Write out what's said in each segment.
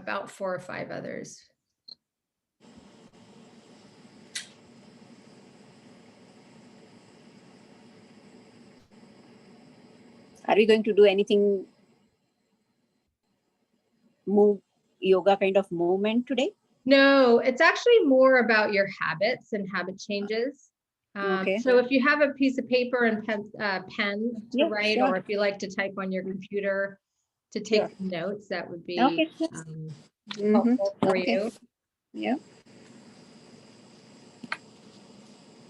about 4 or 5 others. Are we going to do anything yoga kind of movement today? No, it's actually more about your habits and habit changes. Okay. So if you have a piece of paper and pens to write, sure. or if you like to type on your computer to take Sure. notes, that would be Okay. helpful for Okay. you. Yeah.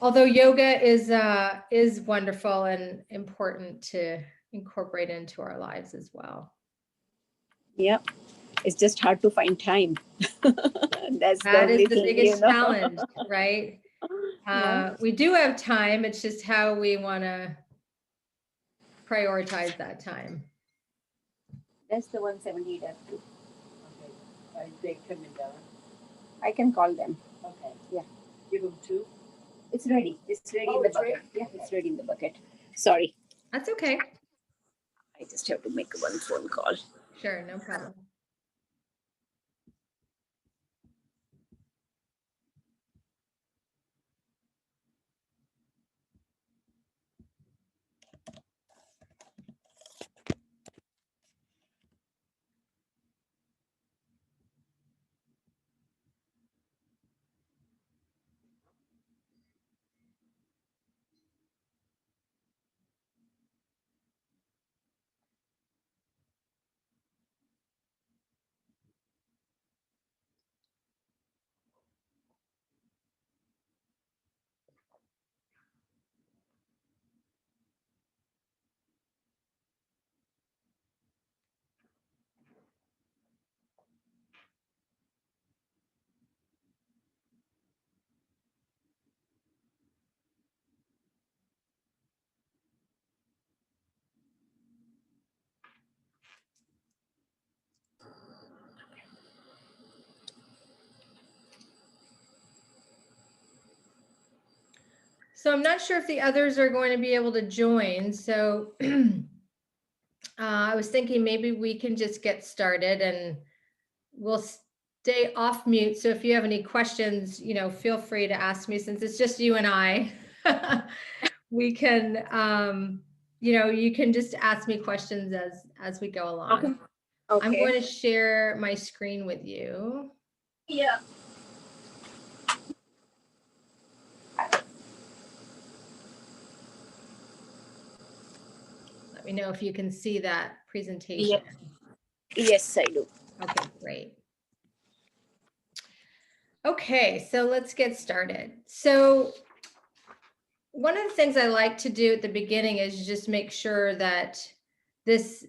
Although yoga is wonderful and important to incorporate into our lives as well. Yeah. It's just hard to find time. That is the biggest challenge, right? Yeah. We do have time. It's just how we want to prioritize that time. That's the 170 that too. Okay. They coming down. I can call them. Okay. Yeah. Give them 2. It's ready. It's ready in the bucket. Ready? Yeah, it's ready in the bucket. Sorry. That's okay. I just have to make one phone call. Sure, no problem. So I'm not sure if the others are going to be able to join. So I was thinking maybe we can just get started and we'll stay off mute. So if you have any questions, feel free to ask me since it's just you and I. We can, you can just ask me questions as we go along. Okay. Okay. I'm going to share my screen with you. Yeah. Let me know if you can see that presentation. Yeah. Yes, I do. Okay, great. Okay, so let's get started. So one of the things I like to do at the beginning is just make sure that this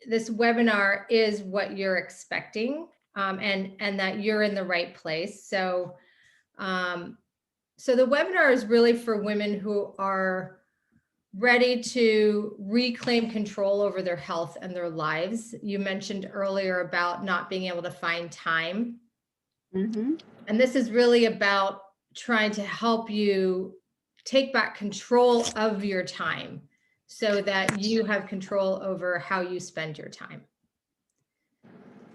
webinar is what you're expecting, and that you're in the right place. So the webinar is really for women who are ready to reclaim control over their health and their lives. You mentioned earlier about not being able to find time. Mm-hmm. And this is really about trying to help you take back control of your time so that you have control over how you spend your time.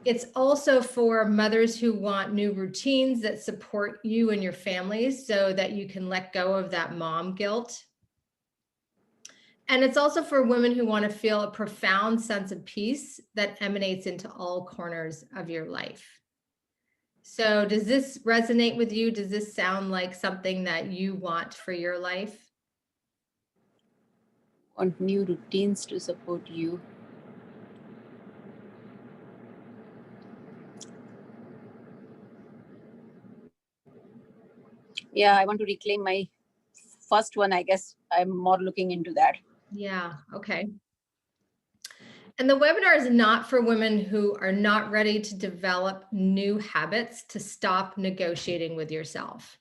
It's also for mothers who want new routines that support you and your family so that you can let go of that mom guilt. And it's also for women who want to feel a profound sense of peace that emanates into all corners of your life. So does this resonate with you? Does this sound like something that you want for your life? Want new routines to support you. Yeah, I want to reclaim my first one. I guess I'm more looking into that. Yeah, okay. And the webinar is not for women who are not ready to develop new habits to stop negotiating with yourself.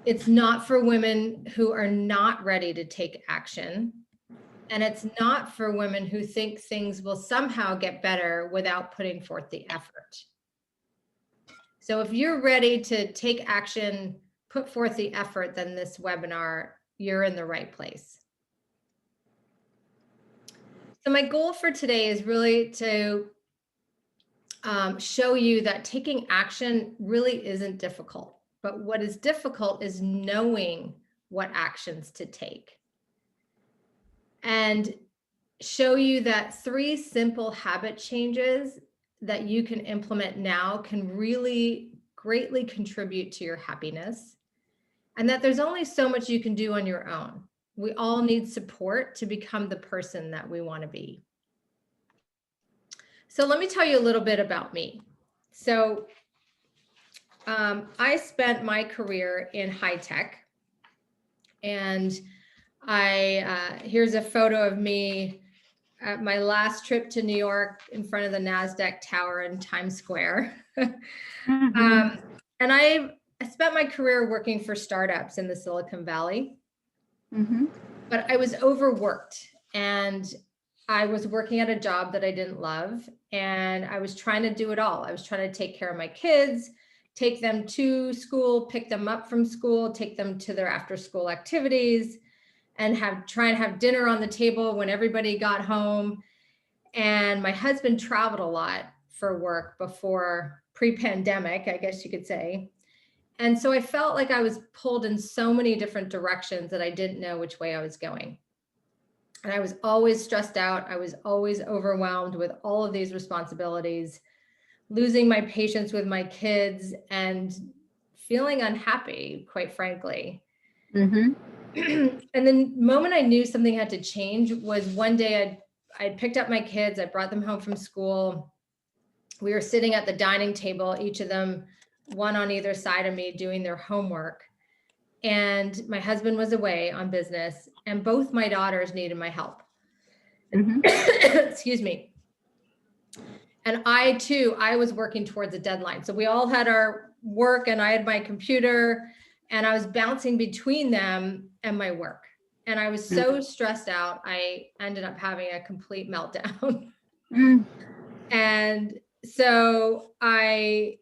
It's not for women who are not ready to take action. And it's not for women who think things will somehow get better without putting forth the effort. So if you're ready to take action, put forth the effort, then this webinar, you're in the right place. So my goal for today is really to show you that taking action really isn't difficult. But what is difficult is knowing what actions to take. And show you that 3 simple habit changes that you can implement now can really greatly contribute to your happiness, and that there's only so much you can do on your own. We all need support to become the person that we want to be. So let me tell you a little bit about me. So I spent my career in high tech, and here's a photo of me at my last trip to New York in front of the NASDAQ tower in Times Square. And I spent my career working for startups in the Silicon Valley, but I was overworked, and I was working at a job that I didn't love, and I was trying to do it all. I was trying to take care of my kids, take them to school, pick them up from school, take them to their after school activities, and try and have dinner on the table when everybody got home. And my husband traveled a lot for work before pre-pandemic, I guess you could say. And so I felt like I was pulled in so many different directions that I didn't know which way I was going. And I was always stressed out. I was always overwhelmed with all of these responsibilities, losing my patience with my kids and feeling unhappy, quite frankly. And the moment I knew something had to change was one day I picked up my kids, I brought them home from school. We were sitting at the dining table, each of them, one on either side of me, doing their homework. And my husband was away on business, and both my daughters needed my help. Excuse me. And I was working towards a deadline. So we all had our work, and I had my computer, and I was bouncing between them and my work. And I was so stressed out, I ended up having a complete meltdown. And so I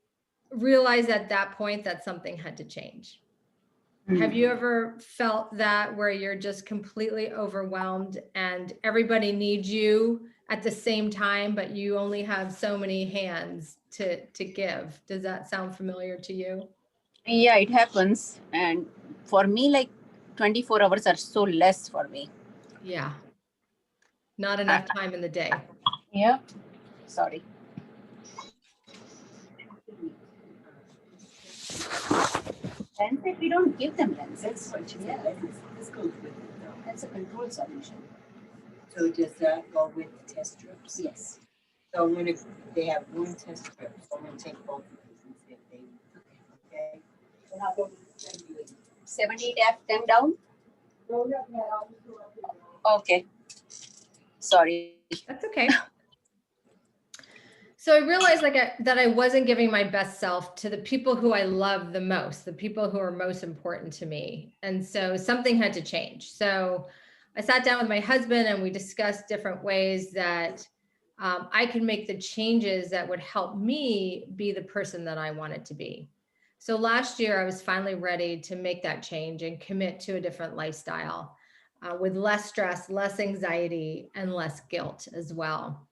realized at that point that something had to change. Have you ever felt that, where you're just completely overwhelmed and everybody needs you at the same time, but you only have so many hands to give? Does that sound familiar to you? Yeah, it happens. And for me, like 24 hours are so less for me. Yeah. Not enough time in the day. Yeah. Sorry. Lenses, we don't give them lenses. Yeah. This goes with it, though. That's a control solution. So does that go with the test strips? Yes. So when they have one test strip, so I'm going to take both of these and see if they. Okay. So how about 78 F, them down? Okay. Sorry. That's okay. So I realized that I wasn't giving my best self to the people who I love the most, the people who are most important to me. And so something had to change. So I sat down with my husband and we discussed different ways that I could make the changes that would help me be the person that I wanted to be. So last year I was finally ready to make that change and commit to a different lifestyle with less stress, less anxiety, and less guilt as well.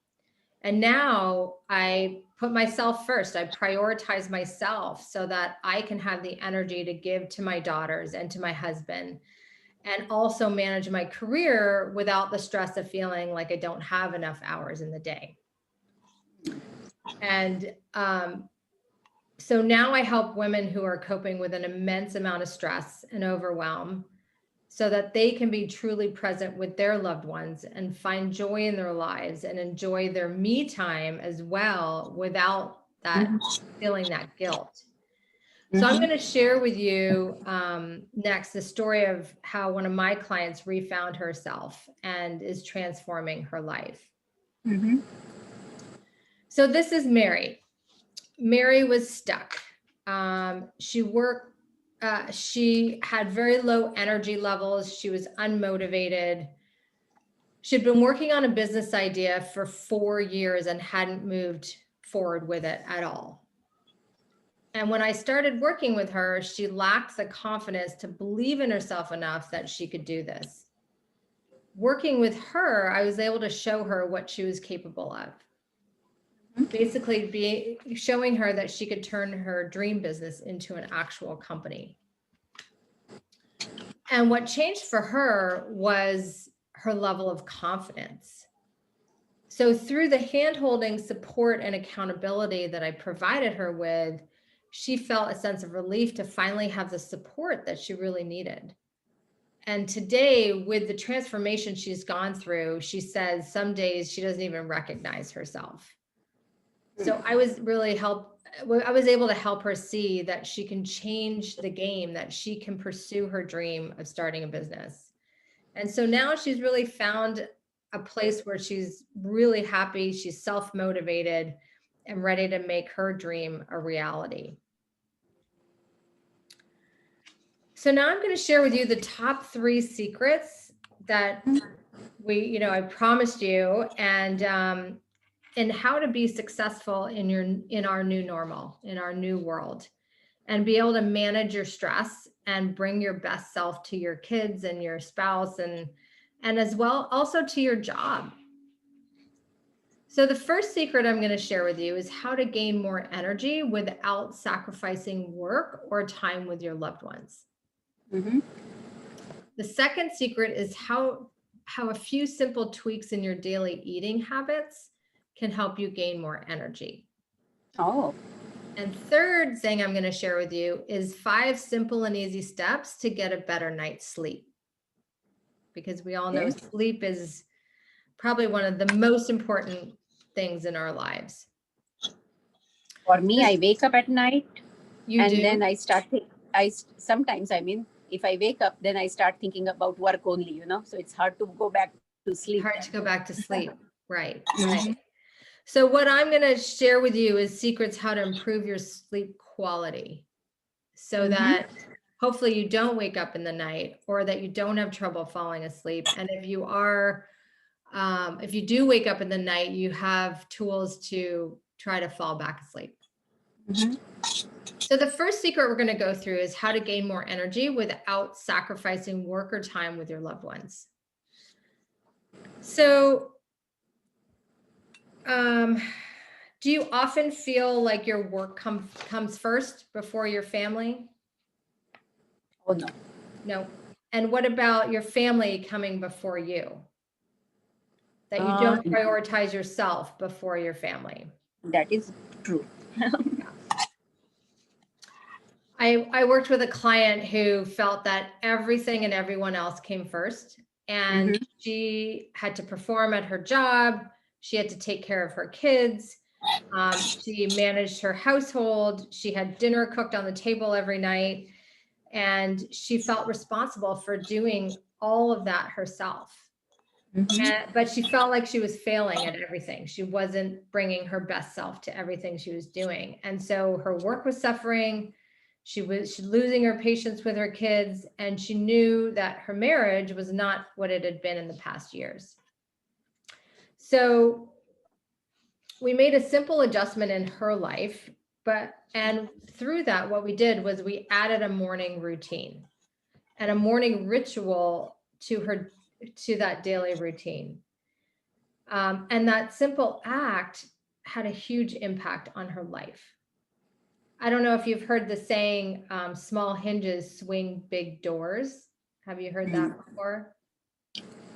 And now I put myself first. I prioritize myself so that I can have the energy to give to my daughters and to my husband, and also manage my career without the stress of feeling like I don't have enough hours in the day. And so now I help women who are coping with an immense amount of stress and overwhelm, so that they can be truly present with their loved ones and find joy in their lives and enjoy their me time as well, without that feeling that guilt. So I'm going to share with you next the story of how one of my clients refound herself and is transforming her life. So this is Mary. Mary was stuck. She had very low energy levels. She was unmotivated. She'd been working on a business idea for 4 years and hadn't moved forward with it at all. And when I started working with her, she lacked the confidence to believe in herself enough that she could do this. Working with her, I was able to show her what she was capable of. basically showing her that she could turn her dream business into an actual company. And what changed for her was her level of confidence. So through the hand-holding, support, and accountability that I provided her with, she felt a sense of relief to finally have the support that she really needed. And today, with the transformation she's gone through, she says some days she doesn't even recognize herself. So I was able to help her see that she can change the game, that she can pursue her dream of starting a business. And so now she's really found a place where she's really happy, she's self-motivated and ready to make her dream a reality. So now I'm going to share with you the top 3 secrets that I promised you, and how to be successful in our new normal, in our new world, and be able to manage your stress and bring your best self to your kids and your spouse, and as well also to your job. So the first secret I'm going to share with you is how to gain more energy without sacrificing work or time with your loved ones. The second secret is how a few simple tweaks in your daily eating habits can help you gain more energy. And third thing I'm going to share with you is 5 simple and easy steps to get a better night's sleep. Because we all know sleep is probably one of the most important things in our lives. For me, I wake up at night. Then I start sometimes, if I wake up, then I start thinking about work only, so it's hard to go back to sleep. Hard to go back to sleep. Right. Right. So what I'm going to share with you is secrets how to improve your sleep quality so that hopefully you don't wake up in the night, or that you don't have trouble falling asleep. And if you do wake up in the night, you have tools to try to fall back asleep. So the first secret we're going to go through is how to gain more energy without sacrificing work or time with your loved ones. So, do you often feel like your work comes first before your family? Oh, no. No. And what about your family coming before you? That you don't prioritize yourself before your family? That is true. I worked with a client who felt that everything and everyone else came first, and she had to perform at her job. She had to take care of her kids. She managed her household. She had dinner cooked on the table every night, and she felt responsible for doing all of that herself. But she felt like she was failing at everything. She wasn't bringing her best self to everything she was doing. And so her work was suffering. She was losing her patience with her kids, and she knew that her marriage was not what it had been in the past years. So we made a simple adjustment in her life, and through that, what we did was we added a morning routine and a morning ritual to that daily routine. And that simple act had a huge impact on her life. I don't know if you've heard the saying, small hinges swing big doors. Have you heard that before?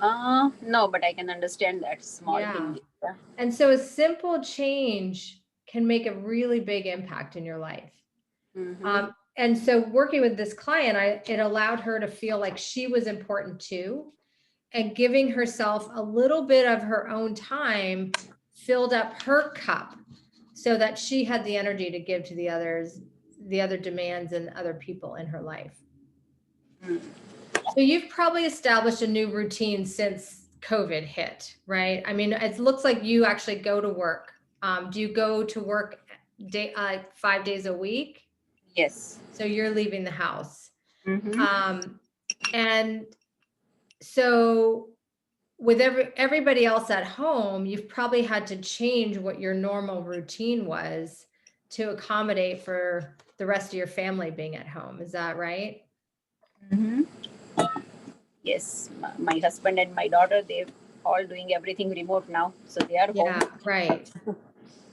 No, but I can understand that small hinges. Yeah. And so a simple change can make a really big impact in your life. And so working with this client, it allowed her to feel like she was important too. And giving herself a little bit of her own time filled up her cup so that she had the energy to give to the other demands and other people in her life. So you've probably established a new routine since COVID hit, right? I mean, it looks like you actually go to work. Do you go to work 5 days a week? Yes. So you're leaving the house. And so with everybody else at home, you've probably had to change what your normal routine was to accommodate for the rest of your family being at home. Is that right? Yes. My husband and my daughter, they're all doing everything remote now. So they are home. Yeah, right.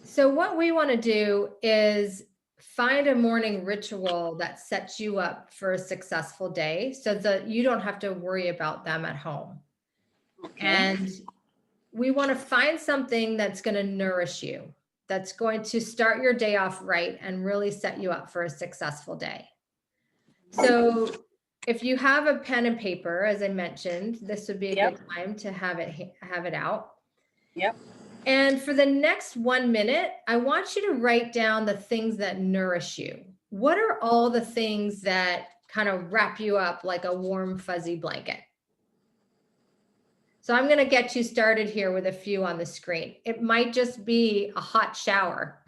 So what we want to do is find a morning ritual that sets you up for a successful day so that you don't have to worry about them at home. Okay. And we want to find something that's going to nourish you, that's going to start your day off right and really set you up for a successful day. So if you have a pen and paper, as I mentioned, this would be a good time to have it out. Yep. And for the next 1 minute, I want you to write down the things that nourish you. What are all the things that kind of wrap you up like a warm, fuzzy blanket? So I'm going to get you started here with a few on the screen. It might just be a hot shower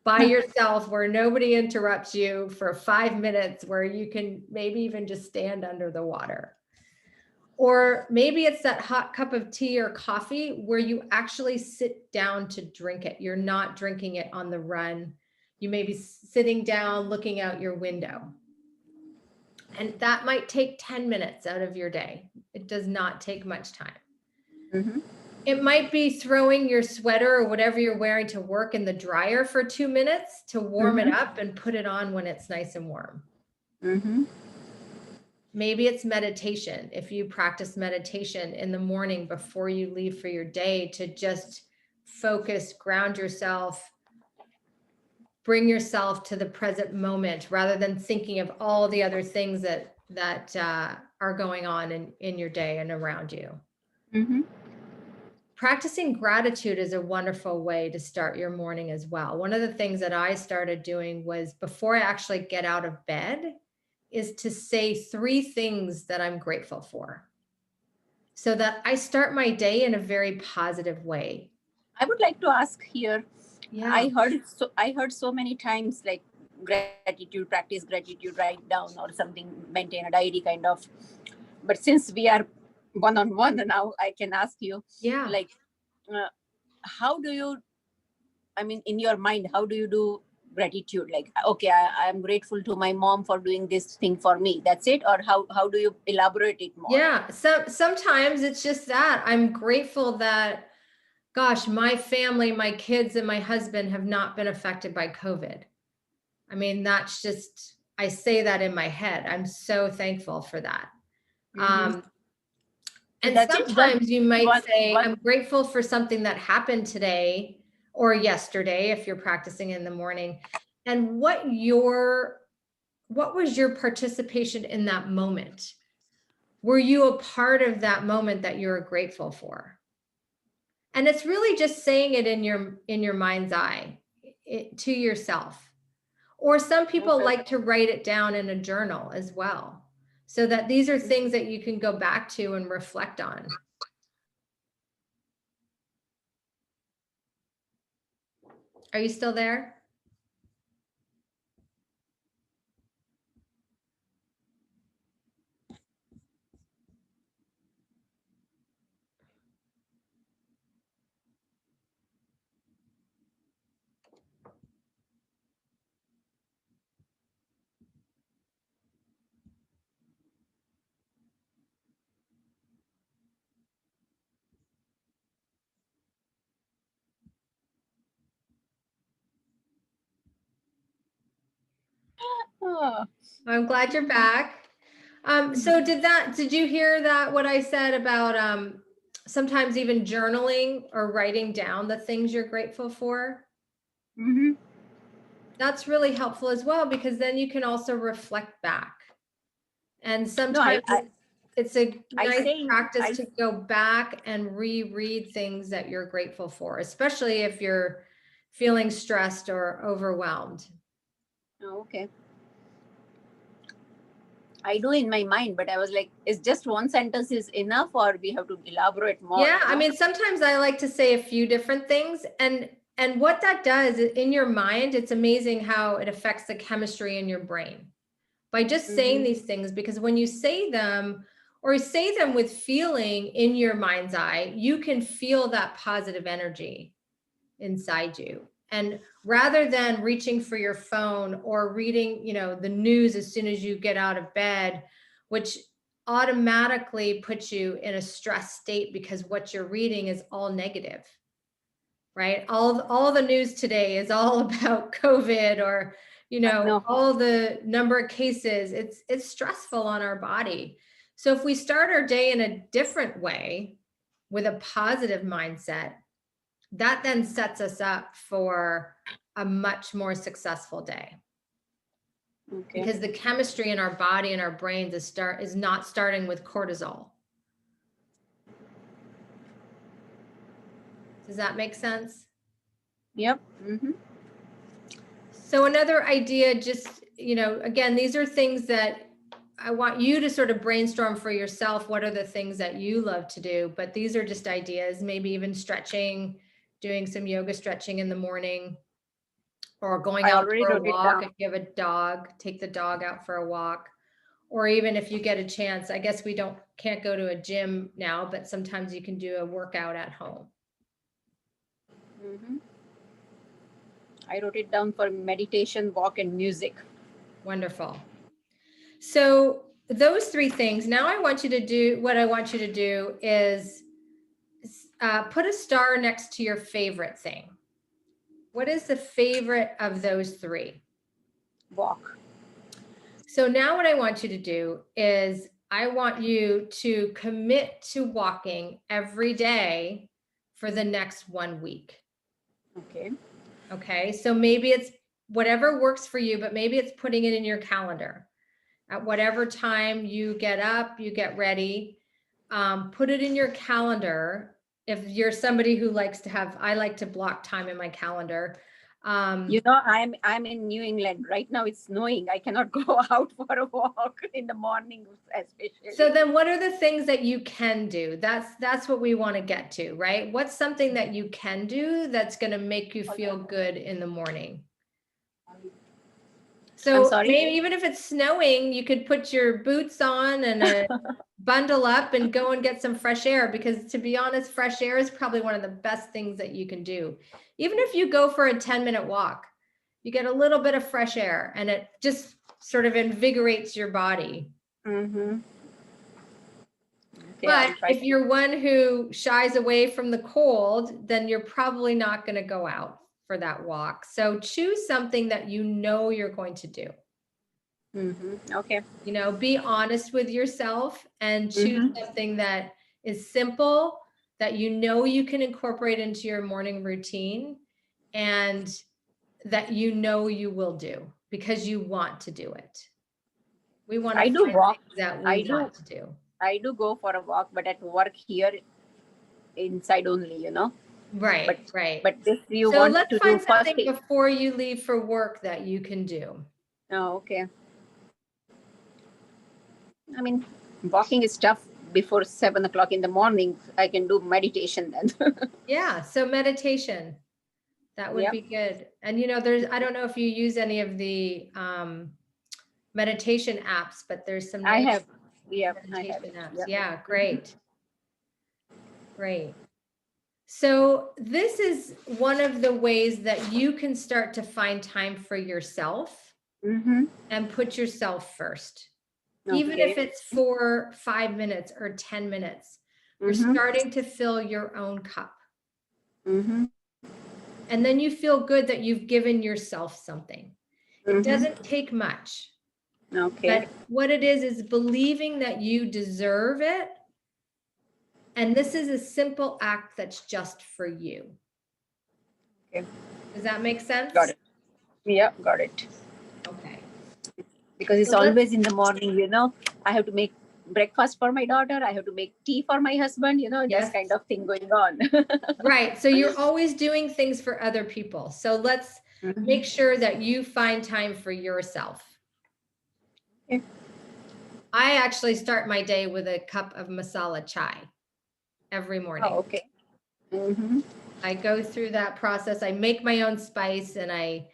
by yourself where nobody interrupts you for 5 minutes, where you can maybe even just stand under the water. Or maybe it's that hot cup of tea or coffee where you actually sit down to drink it. You're not drinking it on the run. You may be sitting down looking out your window. And that might take 10 minutes out of your day. It does not take much time. Mm-hmm. It might be throwing your sweater or whatever you're wearing to work in the dryer for 2 minutes to warm it up and put it on when it's nice and warm. Mm-hmm. Maybe it's meditation. If you practice meditation in the morning before you leave for your day, to just focus, ground yourself, bring yourself to the present moment rather than thinking of all the other things that are going on in your day and around you. Mm-hmm. Practicing gratitude is a wonderful way to start your morning as well. One of the things that I started doing was, before I actually get out of bed, is to say 3 things that I'm grateful for, so that I start my day in a very positive way. I would like to ask here. Yeah. I heard so many times, like, gratitude, practice gratitude, write down or something, maintain a diary kind of. But since we are one-on-one now, I can ask you, Yeah. like, how do you, I mean, in your mind, how do you do gratitude? Like, okay, I'm grateful to my mom for doing this thing for me. That's it? Or how do you elaborate it more? Yeah. Sometimes it's just that I'm grateful that, gosh, my family, my kids and my husband have not been affected by COVID. I mean, that's just, I say that in my head. I'm so thankful for that. And sometimes you might say, I'm grateful for something that happened today or yesterday, if you're practicing in the morning. And what was your participation in that moment? Were you a part of that moment that you're grateful for? And it's really just saying it in your mind's eye to yourself. Or some people like to write it down in a journal as well, so that these are things that you can go back to and reflect on. Are you still there? Oh. I'm glad you're back. So did you hear that, what I said about sometimes even journaling or writing down the things you're grateful for? Mm-hmm. That's really helpful as well, because then you can also reflect back. And sometimes it's a nice practice to go back and reread things that you're grateful for, especially if you're feeling stressed or overwhelmed. Oh, okay. I do in my mind, but I was like, is just one sentence is enough, or we have to elaborate more? Yeah, I mean, sometimes I like to say a few different things, and what that does in your mind, it's amazing how it affects the chemistry in your brain by just saying these things, because when you say them, or say them with feeling in your mind's eye, you can feel that positive energy inside you. And rather than reaching for your phone or reading, the news as soon as you get out of bed, which automatically puts you in a stress state because what you're reading is all negative. right? All the news today is all about COVID or, you know, all the number of cases. It's stressful on our body. So if we start our day in a different way with a positive mindset, that then sets us up for a much more successful day. Okay. Because the chemistry in our body and our brains is not starting with cortisol. Does that make sense? Yep. Mm-hmm. So another idea, just, you know, again, these are things that I want you to sort of brainstorm for yourself. What are the things that you love to do? But these are just ideas, maybe even stretching, doing some yoga stretching in the morning, or going out for a walk. If you have a dog, take the dog out for a walk. Or even if you get a chance, I guess we can't go to a gym now, but sometimes you can do a workout at home. Mm-hmm. I wrote it down for meditation, walk, and music. Wonderful. So those three things. Now what I want you to do is put a star next to your favorite thing. What is the favorite of those three? Walk. So now what I want you to do is I want you to commit to walking every day for the next 1 week. Okay. Okay. So maybe it's whatever works for you, but maybe it's putting it in your calendar. At whatever time you get up, you get ready, put it in your calendar. If you're somebody who I like to block time in my calendar. You know, I'm in New England right now. It's snowing. I cannot go out for a walk in the morning, especially. So then, what are the things that you can do? That's what we want to get to, right? What's something that you can do that's going to make you feel good in the morning? So maybe even if it's snowing, you could put your boots on and bundle up and go and get some fresh air, because to be honest, fresh air is probably one of the best things that you can do. Even if you go for a 10-minute walk, you get a little bit of fresh air and it just sort of invigorates your body. Mm-hmm. Okay, but if you're one who shies away from the cold, then you're probably not going to go out for that walk. So choose something that you know you're going to do. Mm-hmm. Okay. You know, be honest with yourself and choose something that is simple, that you know you can incorporate into your morning routine, and that you know you will do because you want to do it. We want to find things that we want to do. I do go for a walk, but at work here, inside only, you know. Right, But if you so want let's to find do something fasting before you leave for work that you can do. Oh, okay. I mean, walking is tough before 7 o'clock in the morning. I can do meditation then. Yeah, so meditation, that would be good. And you know, I don't know if you use any of the meditation apps, but there's some I have. meditation apps. Yep. Yeah, great. Great. So this is one of the ways that you can start to find time for yourself and put yourself first. Okay. Even if it's for 5 minutes or 10 minutes, you're starting to fill your own cup. And then you feel good that you've given yourself something. It doesn't take much. Okay. But what it is believing that you deserve it. And this is a simple act that's just for you. Okay. Does that make sense? Got it. Yeah, got it. Okay. Because it's always in the morning, you know, I have to make breakfast for my daughter. I have to make tea for my husband, you know, this kind of thing going on. Right. So you're always doing things for other people. So let's make sure that you find time for yourself. Okay. I actually start my day with a cup of masala chai every morning. Oh, okay. I go through that process. I make my own spice and I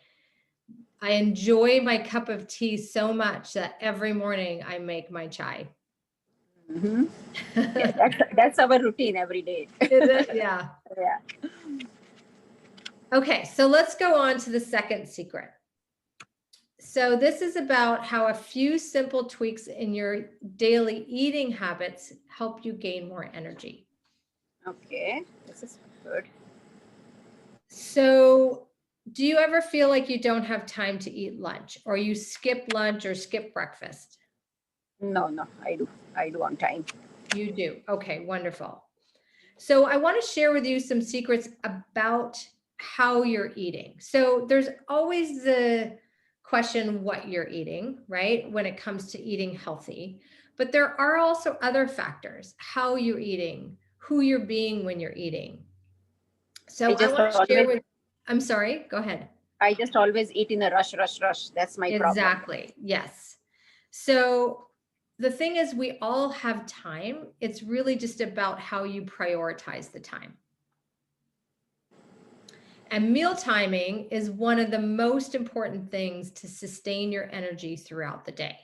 enjoy my cup of tea so much that every morning I make my chai. Yeah, that's our routine every day. Is it? Yeah. Yeah. Okay, so let's go on to the second secret. So this is about how a few simple tweaks in your daily eating habits help you gain more energy. Okay, this is good. So do you ever feel like you don't have time to eat lunch, or you skip lunch or skip breakfast? No, I do on time. You do. Okay, wonderful. So I want to share with you some secrets about how you're eating. So there's always the question what you're eating, right? When it comes to eating healthy. But there are also other factors, how you're eating, who you're being when you're eating. So I want to share with, I'm sorry, go ahead. I just always eat in a rush. That's my problem. Exactly. Yes. So the thing is, we all have time. It's really just about how you prioritize the time. And meal timing is one of the most important things to sustain your energy throughout the day.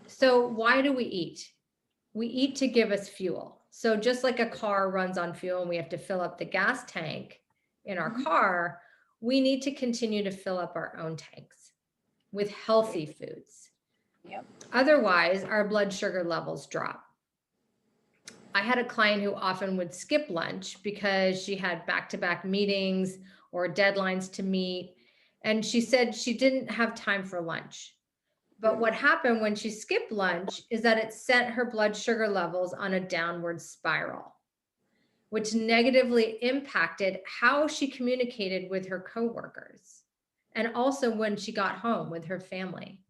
So why do we eat? We eat to give us fuel. So just like a car runs on fuel and we have to fill up the gas tank in our car, we need to continue to fill up our own tanks with healthy foods. Yep. Otherwise, our blood sugar levels drop. I had a client who often would skip lunch because she had back-to-back meetings or deadlines to meet. And she said she didn't have time for lunch. But what happened when she skipped lunch is that it sent her blood sugar levels on a downward spiral, which negatively impacted how she communicated with her coworkers and also when she got home with her family.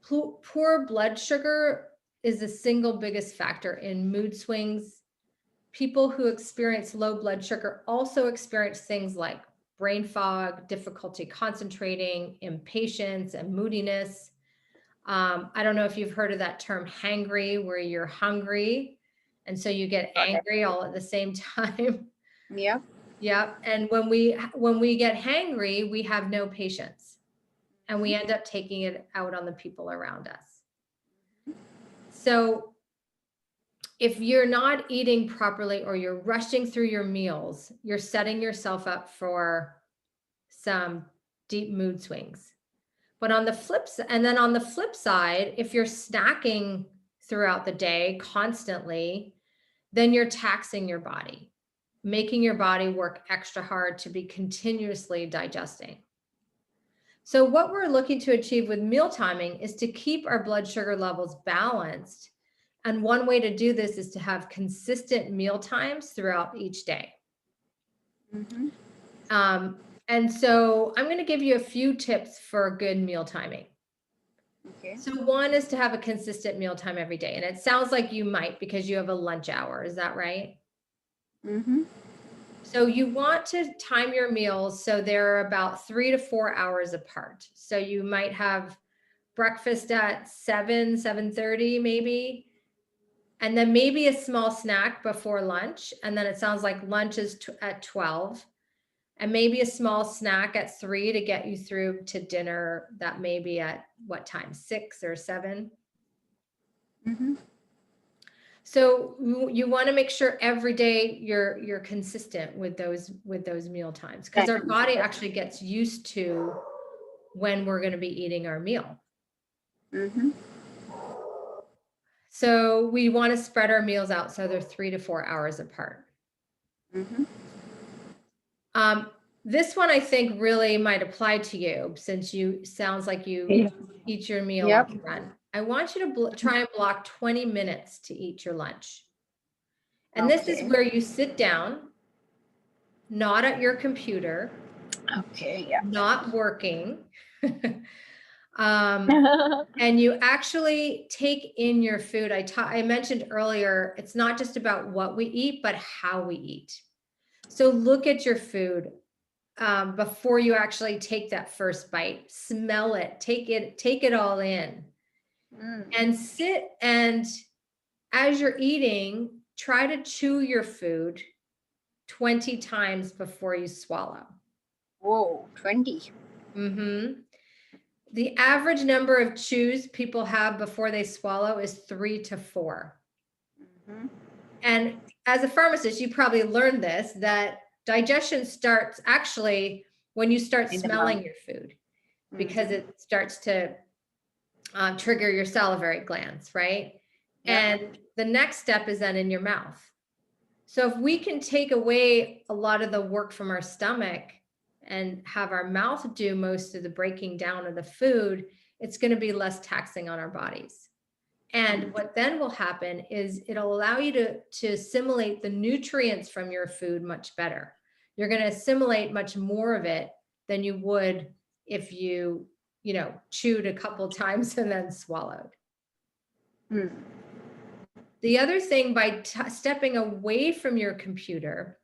Poor blood sugar is the single biggest factor in mood swings. People who experience low blood sugar also experience things like brain fog, difficulty concentrating, impatience, and moodiness. I don't know if you've heard of that term hangry, where you're hungry and so you get angry all at the same time. Yeah. Yeah. And when we get hangry, we have no patience and we end up taking it out on the people around us. So if you're not eating properly or you're rushing through your meals, you're setting yourself up for some deep mood swings. But on the flip side, if you're snacking throughout the day constantly, then you're taxing your body, making your body work extra hard to be continuously digesting. So what we're looking to achieve with meal timing is to keep our blood sugar levels balanced. And one way to do this is to have consistent meal times throughout each day. And so I'm going to give you a few tips for good meal timing. Okay. So one is to have a consistent meal time every day. And it sounds like you might because you have a lunch hour. Is that right? Mm-hmm. So you want to time your meals so they're about 3 to 4 hours apart. So you might have breakfast at 7:30 maybe, and then maybe a small snack before lunch. And then it sounds like lunch is at 12. And maybe a small snack at 3 to get you through to dinner. That may be at what time, 6 or 7? Mm-hmm. So you want to make sure every day you're consistent with those meal times, because our body actually gets used to when we're going to be eating our meal. Mm-hmm. So we want to spread our meals out so they're 3 to 4 hours apart. Mm-hmm. This one I think really might apply to you, since you sounds like you eat your meal up front. I want you to try and block 20 minutes to eat your lunch. And this is where you sit down, not at your computer. Okay, yeah. Not working. And you actually take in your food. I mentioned earlier, it's not just about what we eat, but how we eat. So look at your food before you actually take that first bite. Smell it, take it all in. And sit, and as you're eating, try to chew your food 20 times before you swallow. Whoa, 20. Mm-hmm. The average number of chews people have before they swallow is 3 to 4. Mm-hmm. And as a pharmacist, you probably learned this, that digestion starts actually when you start smelling your food, because it starts to trigger your salivary glands, right? Yeah. And the next step is then in your mouth. So if we can take away a lot of the work from our stomach and have our mouth do most of the breaking down of the food, it's going to be less taxing on our bodies. And what then will happen is it'll allow you to assimilate the nutrients from your food much better. You're going to assimilate much more of it than you would if you chewed a couple times and then swallowed. The other thing, by stepping away from your computer,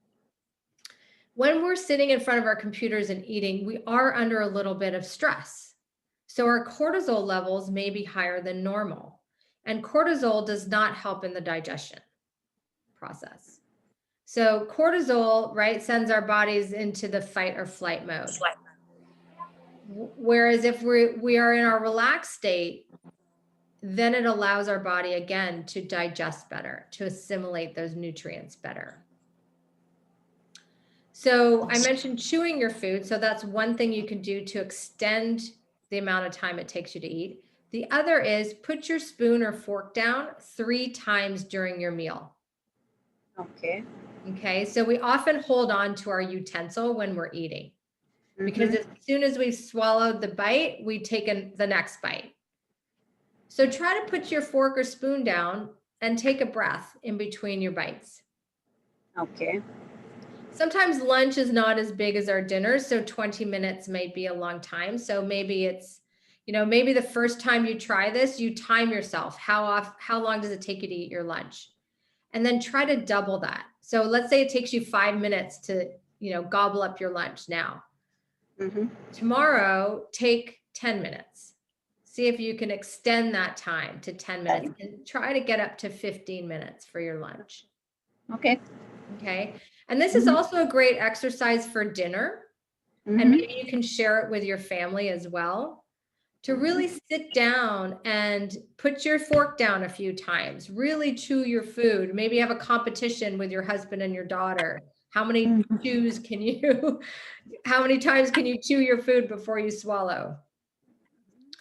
when we're sitting in front of our computers and eating, we are under a little bit of stress. So our cortisol levels may be higher than normal. And cortisol does not help in the digestion process. So cortisol, right, sends our bodies into the fight or flight mode. Whereas if we are in our relaxed state, then it allows our body again to digest better, to assimilate those nutrients better. So I mentioned chewing your food. So that's one thing you can do to extend the amount of time it takes you to eat. The other is put your spoon or fork down 3 times during your meal. Okay. Okay, so we often hold on to our utensil when we're eating, because as soon as we've swallowed the bite, we take the next bite. So try to put your fork or spoon down and take a breath in between your bites. Okay. Sometimes lunch is not as big as our dinner, so 20 minutes may be a long time. So maybe it's, maybe the first time you try this, you time yourself. How long does it take you to eat your lunch? And then try to double that. So let's say it takes you 5 minutes to, gobble up your lunch now. Tomorrow, take 10 minutes. See if you can extend that time to 10 minutes and try to get up to 15 minutes for your lunch. Okay. Okay. And this is also a great exercise for dinner. And maybe you can share it with your family as well, to really sit down and put your fork down a few times, really chew your food. Maybe have a competition with your husband and your daughter. How many how many times can you chew your food before you swallow?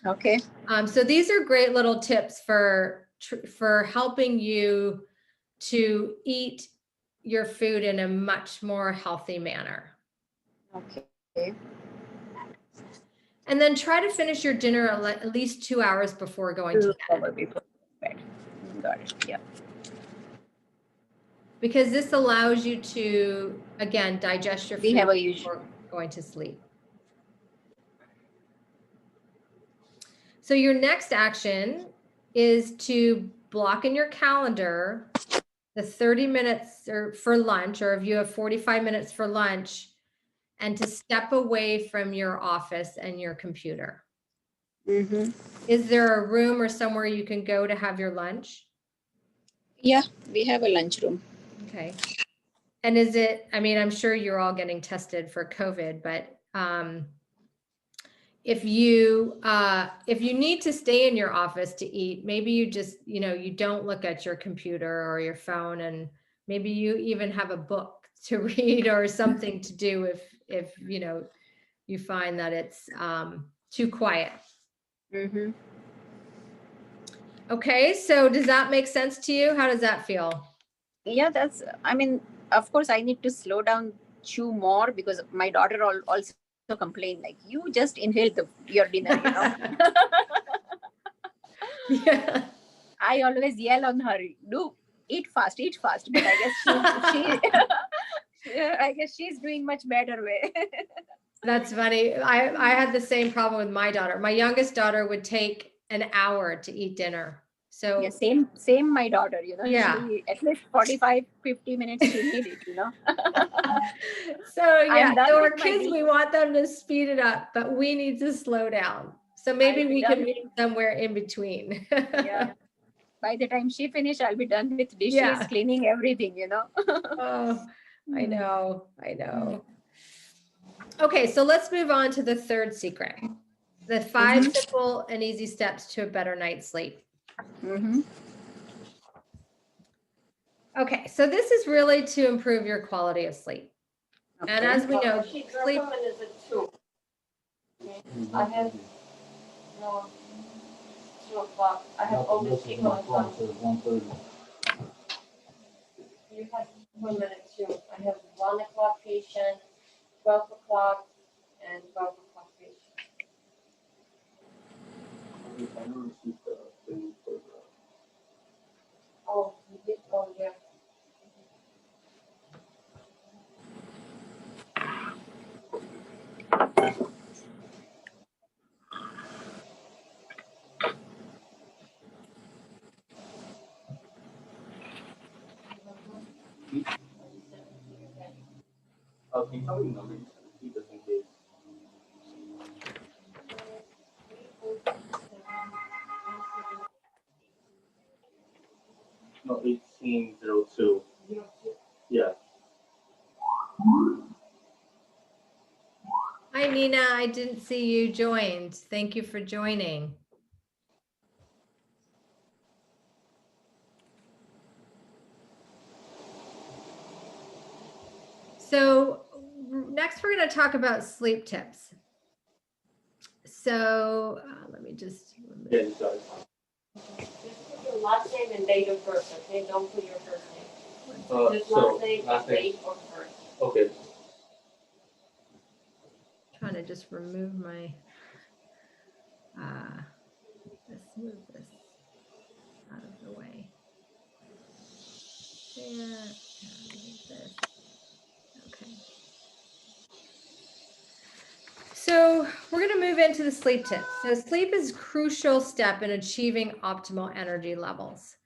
Okay. So these are great little tips for helping you to eat your food in a much more healthy manner. Okay. And then try to finish your dinner at least 2 hours before going to bed. Got it. Yeah. Because this allows you to, again, digest your food before going to sleep. So your next action is to block in your calendar the 30 minutes for lunch, or if you have 45 minutes for lunch, and to step away from your office and your computer. Is there a room or somewhere you can go to have your lunch? Yeah, we have a lunch room. Okay. And is it, I'm sure you're all getting tested for COVID, but if you need to stay in your office to eat, maybe you just, you don't look at your computer or your phone, and maybe you even have a book to read or something to do if you find that it's too quiet. Okay, so does that make sense to you? How does that feel? Yeah, of course I need to slow down, chew more, because my daughter also complain, like, you just inhale your dinner, Yeah. I always yell on her, eat fast, but I guess she's doing much better way. That's funny. I had the same problem with my daughter. My youngest daughter would take an hour to eat dinner. So yeah, same my daughter, Yeah. she, at least 45-50 minutes she need it, So yeah, so our with my kids, we want them to speed it up, but we need to slow down. So maybe we can meet somewhere in between. Yeah. By the time she finish, I'll be done with dishes, Yeah. cleaning everything, Oh, I know. Okay, so let's move on to the third secret. The 5 simple and easy steps to a better night's sleep. Okay, so this is really to improve your quality of sleep. Okay. And as we know, sleep is a 2. I have 2 o'clock. I have only sleep on 1:30. You have 1 minute too. I have 1 o'clock patient, 12 o'clock, and 12 o'clock patient. I never received the thing for the. Oh, you did, oh, yeah. Can you tell me the number you sent me just in case? No, 1802. Yeah. Hi, Nina. I didn't see you joined. Thank you for joining. So next we're going to talk about sleep tips. So let me just. Yeah, you got it. Just put your last name and date of birth, okay? Don't put your first name. Just So, last name last and name. date of birth. Okay. Trying to just remove my. Let's move this out of the way. There, and move this. Okay. So we're going to move into the sleep tips. So sleep is a crucial step in achieving optimal energy levels.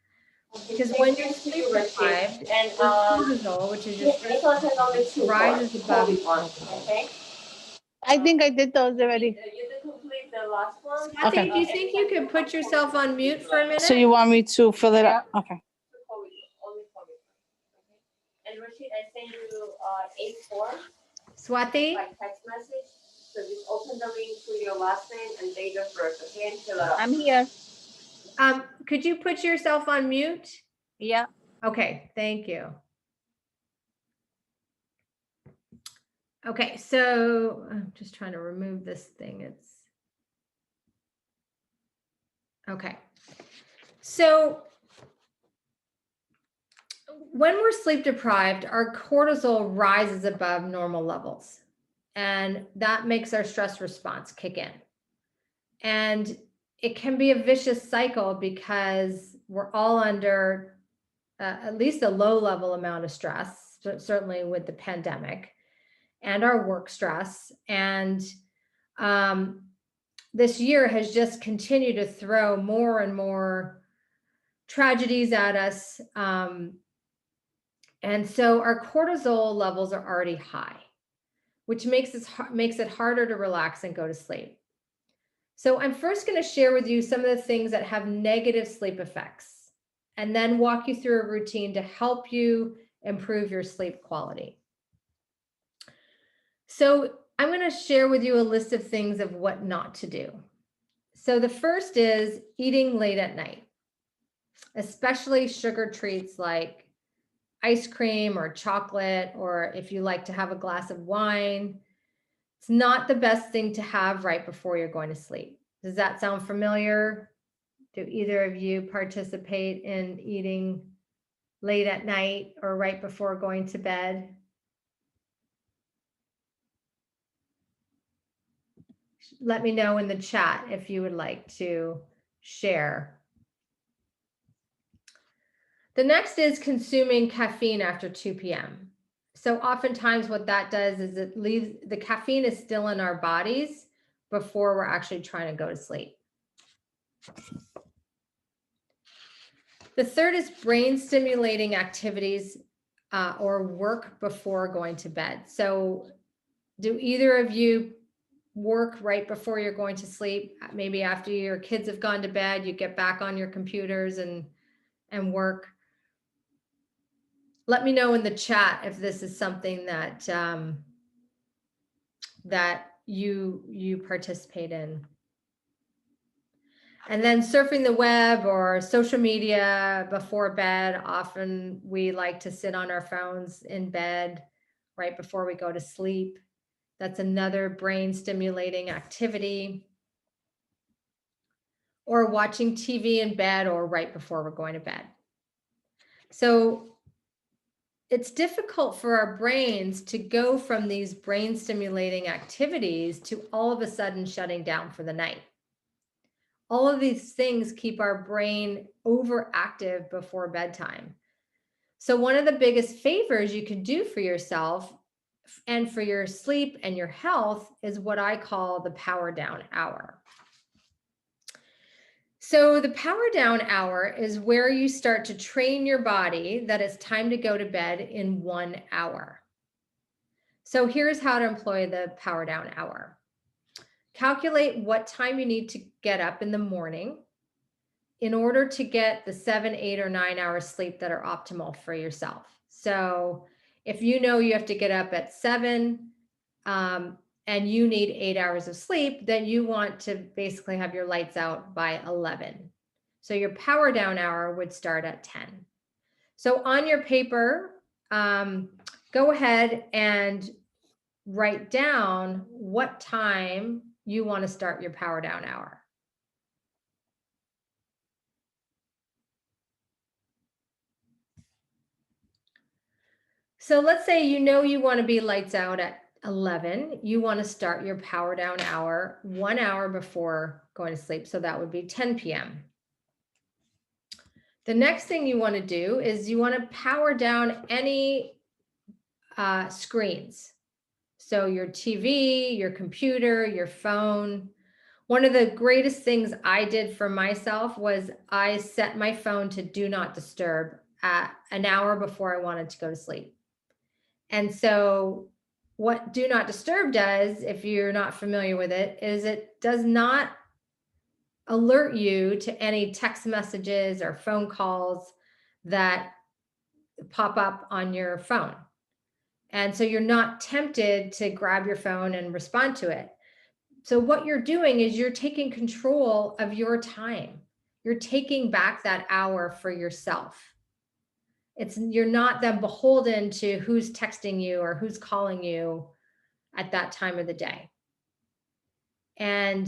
Because when you're sleep deprived, and cortisol, which is your Nicholas has only 2 rises above COVID one, normal. okay? I think I did those already. You did complete the last one. Swati, Okay. do you think you could put yourself on mute for a minute? So you want me to fill it up? Okay. COVID, only COVID. Okay. And Rashid, I sent you 8 forms Swati, by text message. So just open the link to your last name and date of birth, okay, and fill it out. I'm here. could you put yourself on mute? Yeah. Okay, thank you. Okay, so I'm just trying to remove this thing. It's okay. So when we're sleep deprived, our cortisol rises above normal levels, and that makes our stress response kick in. And it can be a vicious cycle because we're all under at least a low level amount of stress, certainly with the pandemic and our work stress. And this year has just continued to throw more and more tragedies at us. And so our cortisol levels are already high, which makes it harder to relax and go to sleep. So I'm first going to share with you some of the things that have negative sleep effects, and then walk you through a routine to help you improve your sleep quality. So I'm going to share with you a list of things of what not to do. So the first is eating late at night, especially sugar treats like ice cream or chocolate, or if you like to have a glass of wine. It's not the best thing to have right before you're going to sleep. Does that sound familiar? Do either of you participate in eating late at night or right before going to bed? Let me know in the chat if you would like to share. The next is consuming caffeine after 2 p.m. So oftentimes what that does is it leaves the caffeine is still in our bodies before we're actually trying to go to sleep. The third is brain stimulating activities or work before going to bed. So do either of you work right before you're going to sleep? Maybe after your kids have gone to bed, you get back on your computers and work. Let me know in the chat if this is something that that you participate in. And then surfing the web or social media before bed. Often we like to sit on our phones in bed right before we go to sleep. That's another brain stimulating activity. Or watching TV in bed or right before we're going to bed. So it's difficult for our brains to go from these brain stimulating activities to all of a sudden shutting down for the night. All of these things keep our brain overactive before bedtime. So one of the biggest favors you could do for yourself and for your sleep and your health is what I call the power down hour. So the power down hour is where you start to train your body that it's time to go to bed in 1 hour. So here's how to employ the power down hour. Calculate what time you need to get up in the morning in order to get the 7, 8, or 9 hours sleep that are optimal for yourself. So if you know you have to get up at 7 and you need 8 hours of sleep, then you want to basically have your lights out by 11. So your power down hour would start at 10. So on your paper, go ahead and write down what time you want to start your power down hour. So let's say you know you want to be lights out at 11. You want to start your power down hour 1 hour before going to sleep. So that would be 10 p.m. The next thing you want to do is you want to power down any screens. So your TV, your computer, your phone. One of the greatest things I did for myself was I set my phone to do not disturb at an hour before I wanted to go to sleep. And so what do not disturb does, if you're not familiar with it, is it does not alert you to any text messages or phone calls that pop up on your phone. And so you're not tempted to grab your phone and respond to it. So what you're doing is you're taking control of your time. You're taking back that hour for yourself. You're not then beholden to who's texting you or who's calling you at that time of the day. And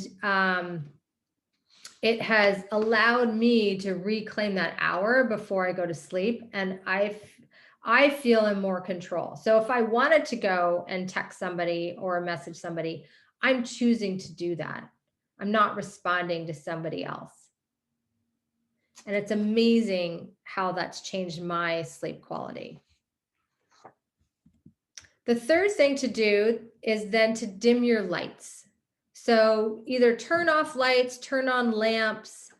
it has allowed me to reclaim that hour before I go to sleep. And I feel in more control. So if I wanted to go and text somebody or message somebody, I'm choosing to do that. I'm not responding to somebody else. And it's amazing how that's changed my sleep quality. The third thing to do is then to dim your lights. So either turn off lights, turn on lamps,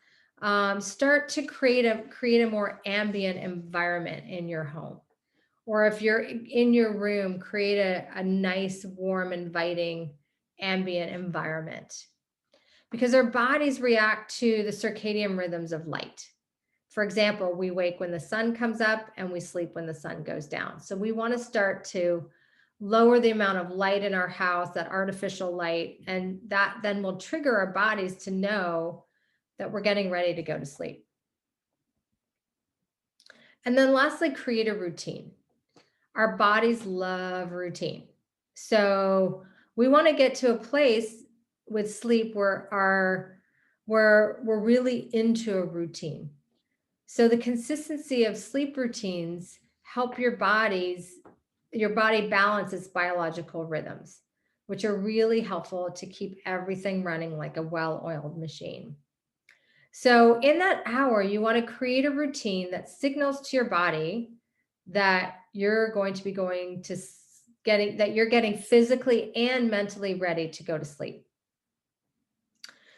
start to create a more ambient environment in your home. Or if you're in your room, create a nice, warm, inviting, ambient environment. Because our bodies react to the circadian rhythms of light. For example, we wake when the sun comes up and we sleep when the sun goes down. So we want to start to lower the amount of light in our house, that artificial light, and that then will trigger our bodies to know that we're getting ready to go to sleep. And then lastly, create a routine. Our bodies love routine. So we want to get to a place with sleep where we're really into a routine. So the consistency of sleep routines help your body balance its biological rhythms, which are really helpful to keep everything running like a well-oiled machine. So in that hour, you want to create a routine that signals to your body that you're going to be getting physically and mentally ready to go to sleep.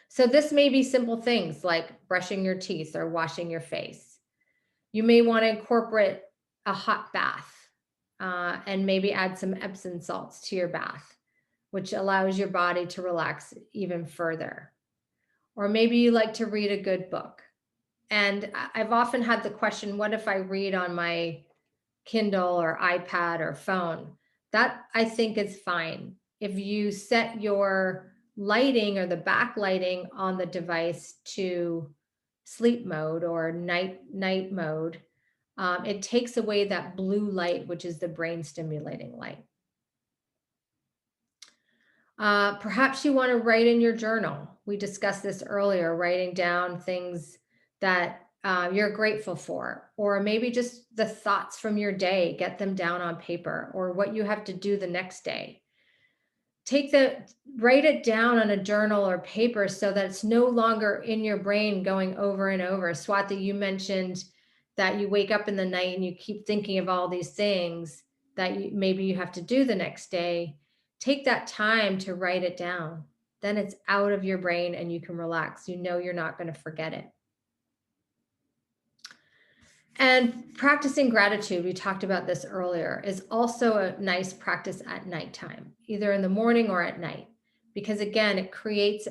So this may be simple things like brushing your teeth or washing your face. You may want to incorporate a hot bath and maybe add some Epsom salts to your bath, which allows your body to relax even further. Or maybe you like to read a good book. And I've often had the question, what if I read on my Kindle or iPad or phone? That I think is fine. If you set your lighting or the backlighting on the device to sleep mode or night mode, it takes away that blue light, which is the brain stimulating light. Perhaps you want to write in your journal. We discussed this earlier, writing down things that you're grateful for, or maybe just the thoughts from your day, get them down on paper, or what you have to do the next day. Write it down on a journal or paper so that it's no longer in your brain going over and over. Swati, you mentioned that you wake up in the night and you keep thinking of all these things that maybe you have to do the next day. Take that time to write it down. Then it's out of your brain and you can relax. You know you're not going to forget it. And practicing gratitude, we talked about this earlier, is also a nice practice at nighttime, either in the morning or at night, because again, it creates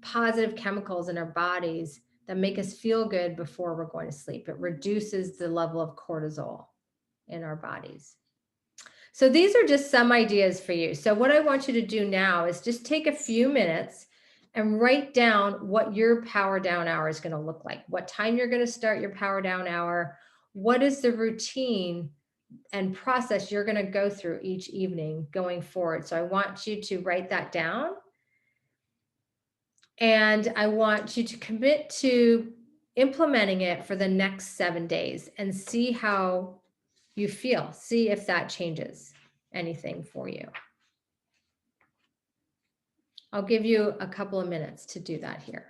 positive chemicals in our bodies that make us feel good before we're going to sleep. It reduces the level of cortisol in our bodies. So these are just some ideas for you. So what I want you to do now is just take a few minutes and write down what your power down hour is going to look like, what time you're going to start your power down hour, what is the routine and process you're going to go through each evening going forward. So I want you to write that down. And I want you to commit to implementing it for the next 7 days and see how you feel. See if that changes anything for you. I'll give you a couple of minutes to do that here.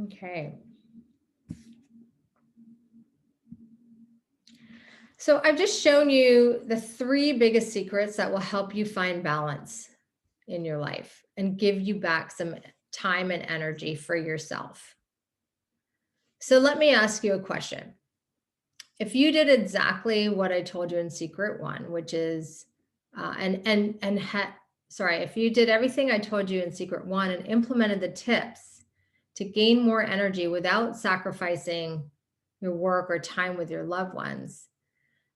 Okay. So I've just shown you the 3 biggest secrets that will help you find balance in your life and give you back some time and energy for yourself. So let me ask you a question. If you did exactly what I told you in secret 1, which is, if you did everything I told you in secret 1 and implemented the tips to gain more energy without sacrificing your work or time with your loved ones,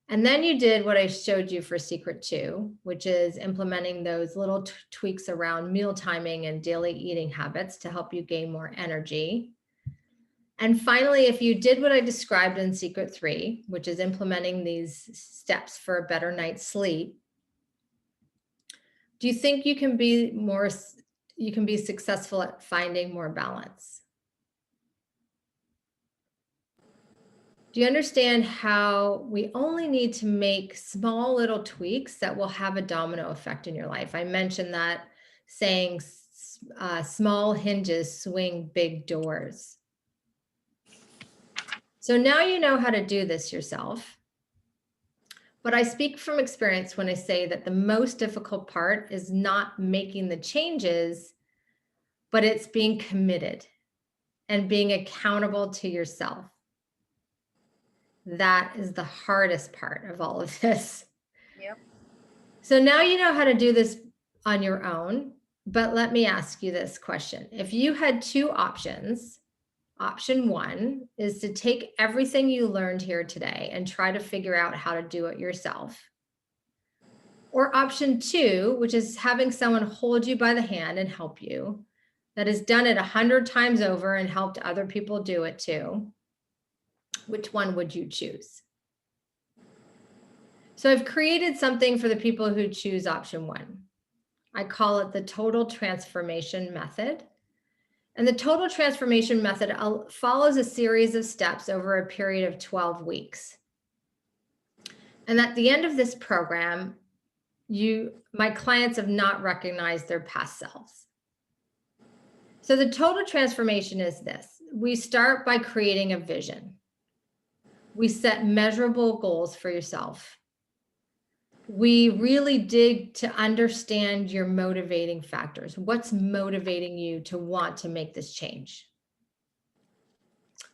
and then you did what I showed you for secret 2, which is implementing those little tweaks around meal timing and daily eating habits to help you gain more energy. And finally, if you did what I described in secret 3, which is implementing these steps for a better night's sleep, do you think you can be successful at finding more balance? Do you understand how we only need to make small little tweaks that will have a domino effect in your life? I mentioned that saying, small hinges swing big doors. So now you know how to do this yourself. But I speak from experience when I say that the most difficult part is not making the changes, but it's being committed and being accountable to yourself. That is the hardest part of all of this. Yep. So now you know how to do this on your own, but let me ask you this question. If you had 2 options, option 1 is to take everything you learned here today and try to figure out how to do it yourself. Or option 2, which is having someone hold you by the hand and help you, that has done it 100 times over and helped other people do it too. Which one would you choose? So I've created something for the people who choose option 1. I call it the Total Transformation Method. And the Total Transformation Method follows a series of steps over a period of 12 weeks. And at the end of this program, my clients have not recognized their past selves. So the total transformation is this. We start by creating a vision. We set measurable goals for yourself. we really dig to understand your motivating factors. What's motivating you to want to make this change?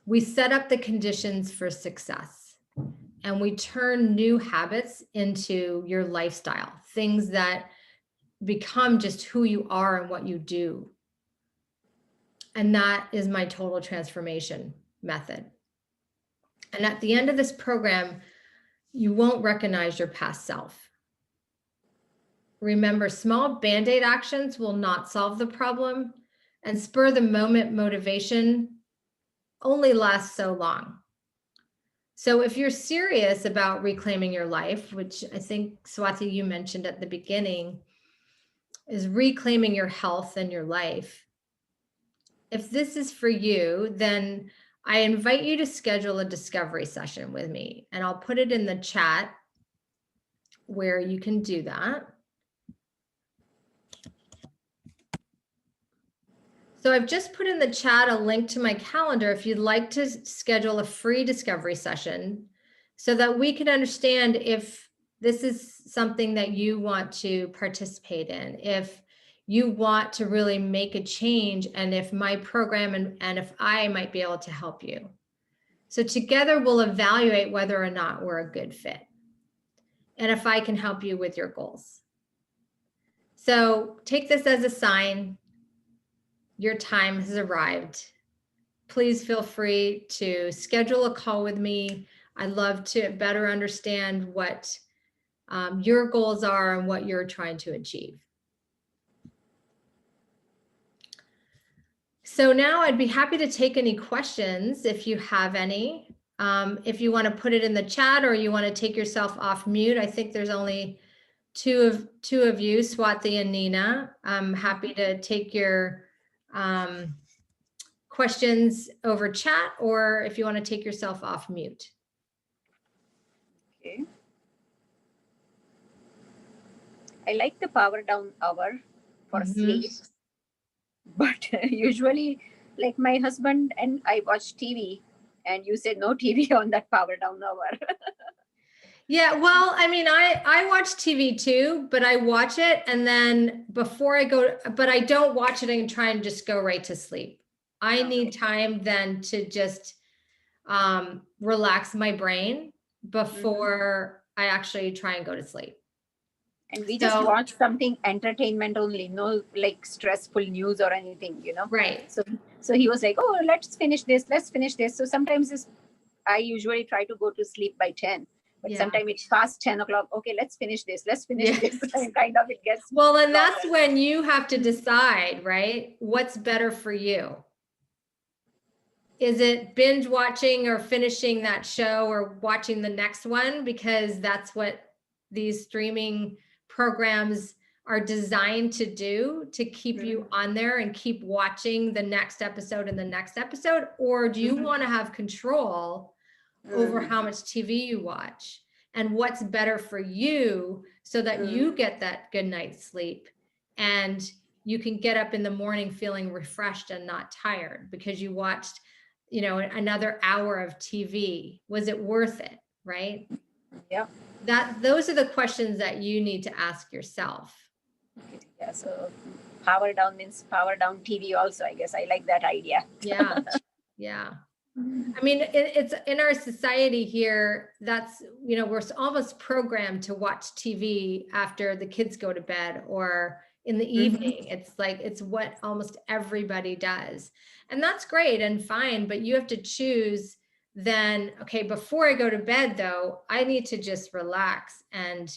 We set up the conditions for success, and we turn new habits into your lifestyle, things that become just who you are and what you do. And that is my total transformation method. And at the end of this program, you won't recognize your past self. Remember, small Band-Aid actions will not solve the problem, and spur the moment motivation only lasts so long. So if you're serious about reclaiming your life, which I think, Swati, you mentioned at the beginning, is reclaiming your health and your life. If this is for you, then I invite you to schedule a discovery session with me, and I'll put it in the chat where you can do that. So I've just put in the chat a link to my calendar if you'd like to schedule a free discovery session so that we can understand if this is something that you want to participate in, if you want to really make a change, and if my program and if I might be able to help you. So together we'll evaluate whether or not we're a good fit and if I can help you with your goals. So take this as a sign. Your time has arrived. Please feel free to schedule a call with me. I'd love to better understand what your goals are and what you're trying to achieve. So now I'd be happy to take any questions if you have any. If you want to put it in the chat or you want to take yourself off mute, I think there's only two of you, Swati and Nina. I'm happy to take your questions over chat, or if you want to take yourself off mute. Okay. I like the power down hour for sleep, but usually, like my husband and I watch TV, and you said no TV on that power down hour. Yeah, well, I mean, I watch TV too, but I watch it and then before I go, but I don't watch it and try and just go right to sleep. I need time then to just relax my brain before I actually try and go to sleep. And we just watch something entertainment only, no like stressful news or anything, you know? Right. So he was like, oh, let's finish this. So sometimes I usually try to go to sleep by 10. But sometimes it's past 10 o'clock. Okay, let's finish this. Let's finish this. And kind of it gets. Well, and that's when you have to decide, right? What's better for you? Is it binge watching or finishing that show or watching the next one? Because that's what these streaming programs are designed to do, to keep you on there and keep watching the next episode and the next episode. Or do you want to have control over how much TV you watch and what's better for you so that you get that good night's sleep and you can get up in the morning feeling refreshed and not tired because you watched, you know, another hour of TV. Was it worth it? Right? Yeah. Those are the questions that you need to ask yourself. Yeah. So power down means power down TV also, I guess. I like that idea. Yeah. Yeah. I mean, it's in our society here, that's, you know, we're almost programmed to watch TV after the kids go to bed or in the evening. It's like, it's what almost everybody does. And that's great and fine, but you have to choose then, okay, before I go to bed though, I need to just relax and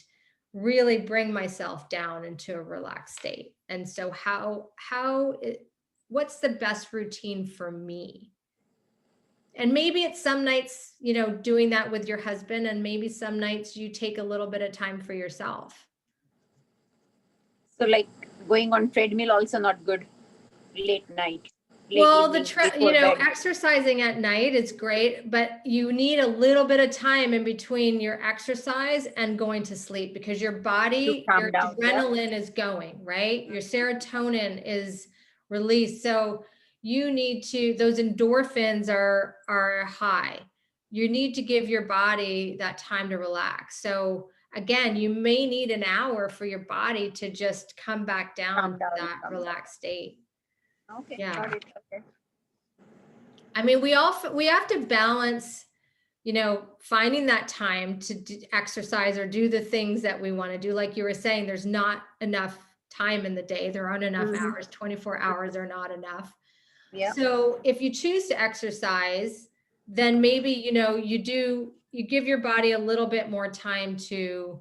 really bring myself down into a relaxed state. And so what's the best routine for me? And maybe it's some nights, you know, doing that with your husband, and maybe some nights you take a little bit of time for yourself. So like going on treadmill also not good late night. Well, exercising at night is great, but you need a little bit of time in between your exercise and going to sleep because your body, your adrenaline is going, right? Your serotonin is released. So you need to, those endorphins are high. You need to give your body that time to relax. So again, you may need an hour for your body to just come back down Calm to down, that calm relaxed state. Okay, Yeah. got it. Okay. I mean, we have to balance, finding that time to exercise or do the things that we want to do. Like you were saying, there's not enough time in the day. There aren't enough Mhm. hours. 24 hours are not enough. Yeah. So if you choose to exercise, then maybe, you give your body a little bit more time to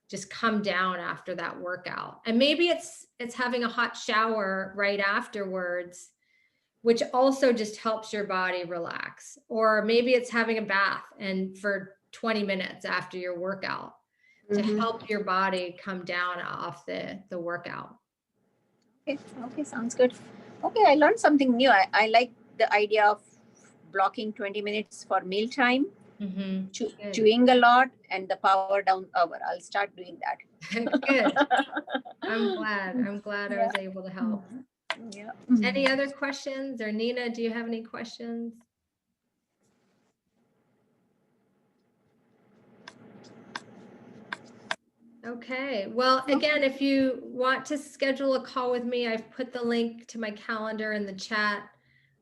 just come down after that workout. And maybe it's having a hot shower right afterwards, which also just helps your body relax. Or maybe it's having a bath and for 20 minutes after your workout to Mhm. help your body come down off the workout. Okay, sounds good. Okay, I learned something new. I like the idea of blocking 20 minutes for mealtime, Mhm. Good. chewing a lot, and the power down hour. I'll start doing that. Good. I'm glad I was able to help. Yeah. Any other questions? Or Nina, do you have any questions? Okay, well, again, if you want to schedule a call with me, I've put the link to my calendar in the chat.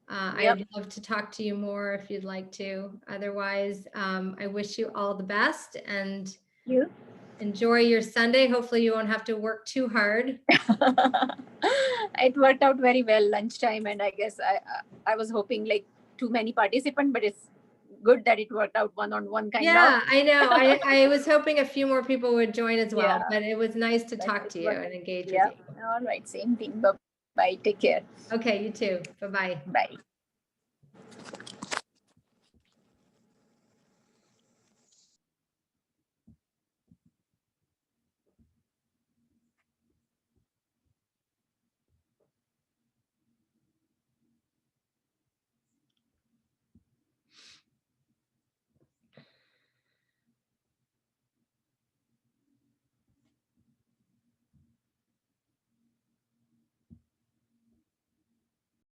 Yep. I'd love to talk to you more if you'd like to. Otherwise, I wish you all the best and You. enjoy your Sunday. Hopefully you won't have to work too hard. It worked out very well lunchtime, and I guess I was hoping like too many participants, but it's good that it worked out one-on-one kind Yeah, of. I know. I was hoping a few more people would join as well, Yeah. but it was nice to But talk it to you worked. and engage Yeah. with you. All right. Same thing. Bye. Take care. Okay, you too. Bye-bye. Bye.